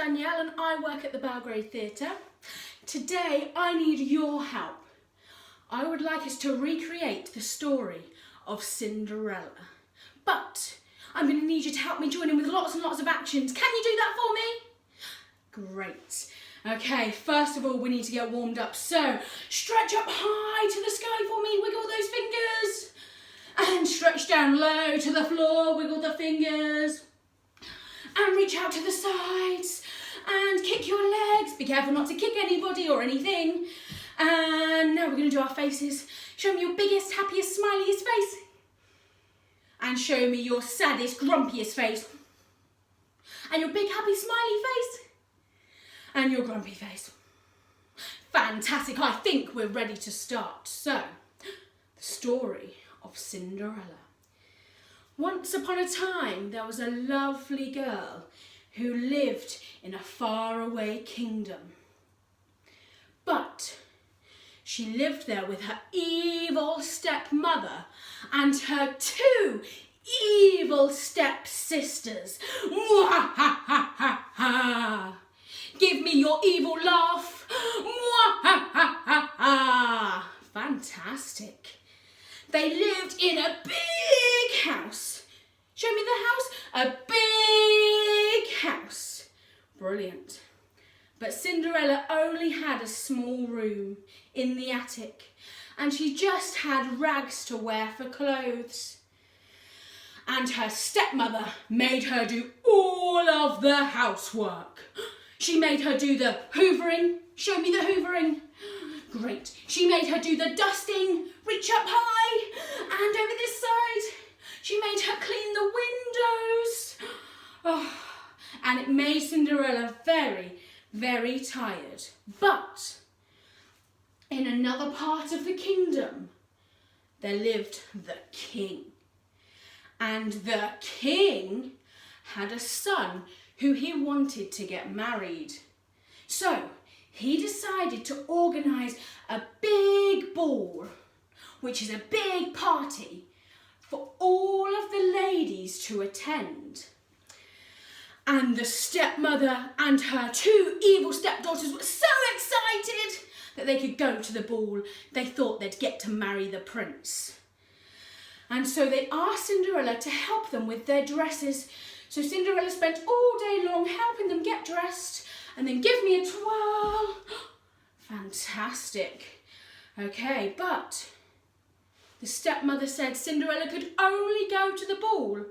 Danielle and I work at the Belgrade Theatre. Today I need your help. I would like us to recreate the story of Cinderella. But I'm going to need you to help me join in with lots and lots of actions. Can you do that for me? Great. Okay, first of all we need to get warmed up. So stretch up high to the sky for me, wiggle those fingers. And stretch down low to the floor, wiggle the fingers. And reach out to the sides and kick your legs. Be careful not to kick anybody or anything. And now we're going to do our faces. Show me your biggest, happiest, smiliest face. And show me your saddest, grumpiest face. And your big, happy, smiley face. And your grumpy face. Fantastic. I think we're ready to start. So, the story of Cinderella. Once upon a time, there was a lovely girl who lived in a faraway kingdom. But she lived there with her evil stepmother and her two evil stepsisters. Mwahahaha! Give me your evil laugh. Mwahahaha! Fantastic. They lived in a big house. Show me the house. A big house. Brilliant. But Cinderella only had a small room in the attic, and she just had rags to wear for clothes. And her stepmother made her do all of the housework. She made her do the hoovering. Show me the hoovering. Great. She made her do the dusting. Reach up high and over this side. She made her clean the windows. Oh, and it made Cinderella very, very tired. But in another part of the kingdom, there lived the king. And the king had a son who he wanted to get married. So he decided to organise a big ball, which is a big party, for all of the ladies to attend. And the stepmother and her two evil stepdaughters were so excited that they could go to the ball. They thought they'd get to marry the prince. And so they asked Cinderella to help them with their dresses. So Cinderella spent all day long helping them get dressed. And then give me a twirl. Fantastic. Okay, but the stepmother said Cinderella could only go to the ball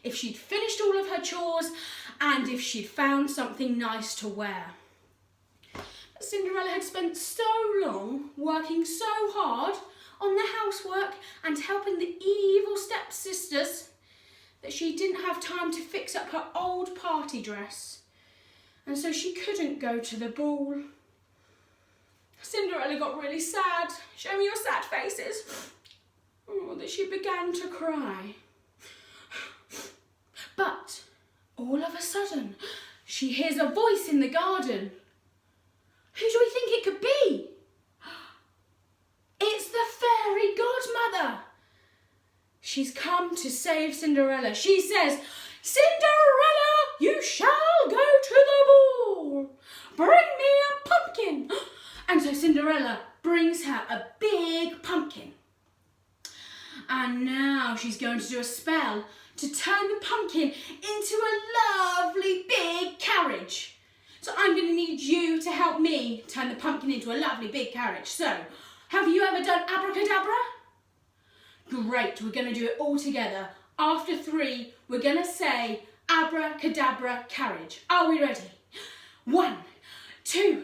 if she'd finished all of her chores and if she'd found something nice to wear. But Cinderella had spent so long working so hard on the housework and helping the evil stepsisters that she didn't have time to fix up her old party dress. And so she couldn't go to the ball. Cinderella got really sad. Show me your sad faces. Oh, that she began to cry. But all of a sudden, she hears a voice in the garden. Who do we think it could be? It's the fairy godmother. She's come to save Cinderella. She says, Cinderella, you shall go to the ball. Bring me a pumpkin. And so Cinderella brings her a big pumpkin. And now she's going to do a spell to turn the pumpkin into a lovely big carriage. So I'm going to need you to help me turn the pumpkin into a lovely big carriage. So, have you ever done abracadabra? Great, we're going to do it all together. After 3, we're going to say abracadabra carriage. Are we ready? 1, 2,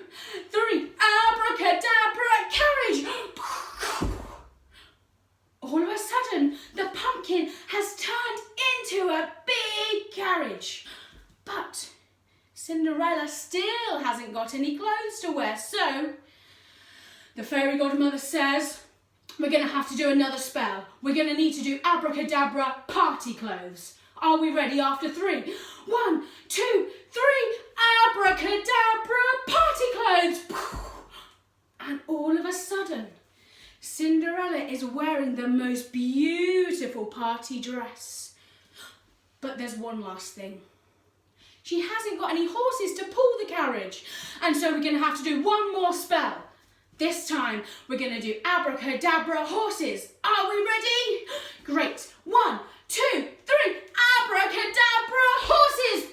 3, abracadabra carriage. All of a sudden, the pumpkin has turned into a big carriage. But Cinderella still hasn't got any clothes to wear, so the fairy godmother says, we're going to have to do another spell. We're going to need to do abracadabra party clothes. Are we ready after 3? 1, 2, 3, abracadabra party clothes. And all of a sudden, Cinderella is wearing the most beautiful party dress. But there's one last thing. She hasn't got any horses to pull the carriage. And so we're going to have to do one more spell. This time we're going to do abracadabra horses. Are we ready? Great. 1, 2, 3. Abracadabra horses.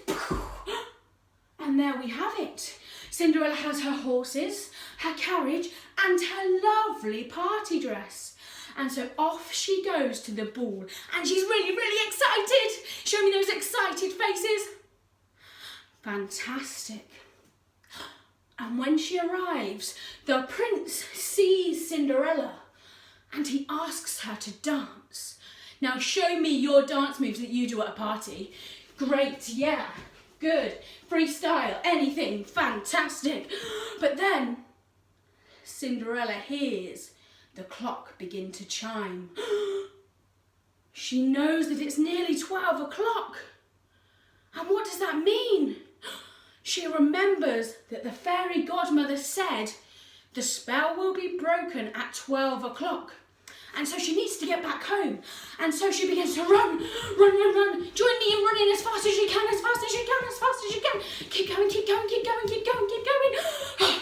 And there we have it. Cinderella has her horses, her carriage, and her lovely party dress. And so off she goes to the ball. And she's really, really excited. Show me those excited faces. Fantastic. And when she arrives, the prince sees Cinderella and he asks her to dance. Now show me your dance moves that you do at a party. Great, yeah, good. Freestyle, anything, fantastic. But then Cinderella hears the clock begin to chime. She knows that it's nearly 12 o'clock. And what does that mean? She remembers that the fairy godmother said the spell will be broken at 12 o'clock. And so she needs to get back home. And so she begins to run. Join me in running as fast as you can, as fast as you can, as fast as you can. Keep going, keep going, keep going, keep going, keep going.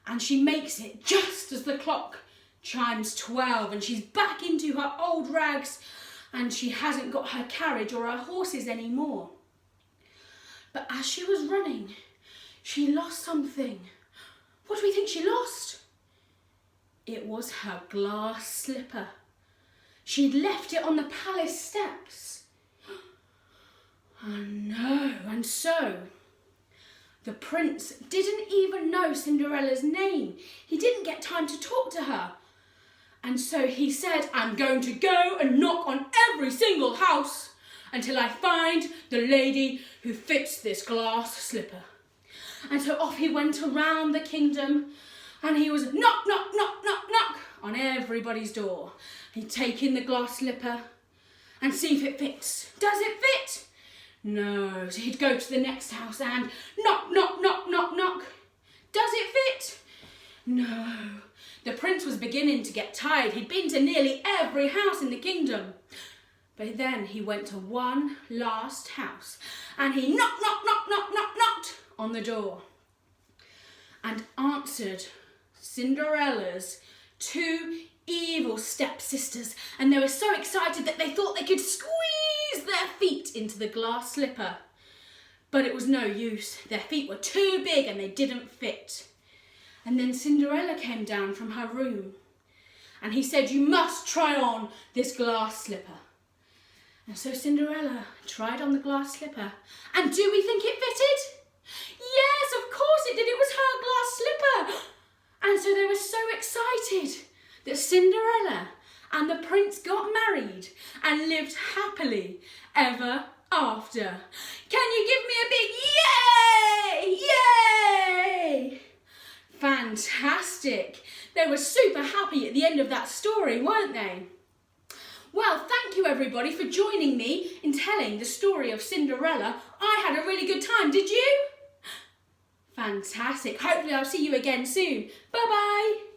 And she makes it just as the clock chimes 12 and she's back into her old rags and she hasn't got her carriage or her horses anymore. But as she was running, she lost something. What do we think she lost? It was her glass slipper. She'd left it on the palace steps. Oh no, and so the prince didn't even know Cinderella's name. He didn't get time to talk to her. And so he said, I'm going to go and knock on every single house until I find the lady who fits this glass slipper. And so off he went around the kingdom and he was knock, knock, knock, knock, knock on everybody's door. He'd take in the glass slipper and see if it fits. Does it fit? No. So he'd go to the next house and knock, knock, knock, knock, knock. Does it fit? No. The prince was beginning to get tired. He'd been to nearly every house in the kingdom. But then he went to one last house and he knocked, knock, knock, knock, knock, knocked on the door and answered Cinderella's two evil stepsisters. And they were so excited that they thought they could squeeze their feet into the glass slipper. But it was no use. Their feet were too big and they didn't fit. And then Cinderella came down from her room and he said, you must try on this glass slipper. And so Cinderella tried on the glass slipper. And do we think it fitted? Yes, of course it did. It was her glass slipper. And so they were so excited that Cinderella and the prince got married and lived happily ever after. Can you give me a big yay? Yay! Fantastic. They were super happy at the end of that story, weren't they? Well, thank you everybody for joining me in telling the story of Cinderella. I had a really good time, did you? Fantastic. Hopefully I'll see you again soon. Bye-bye.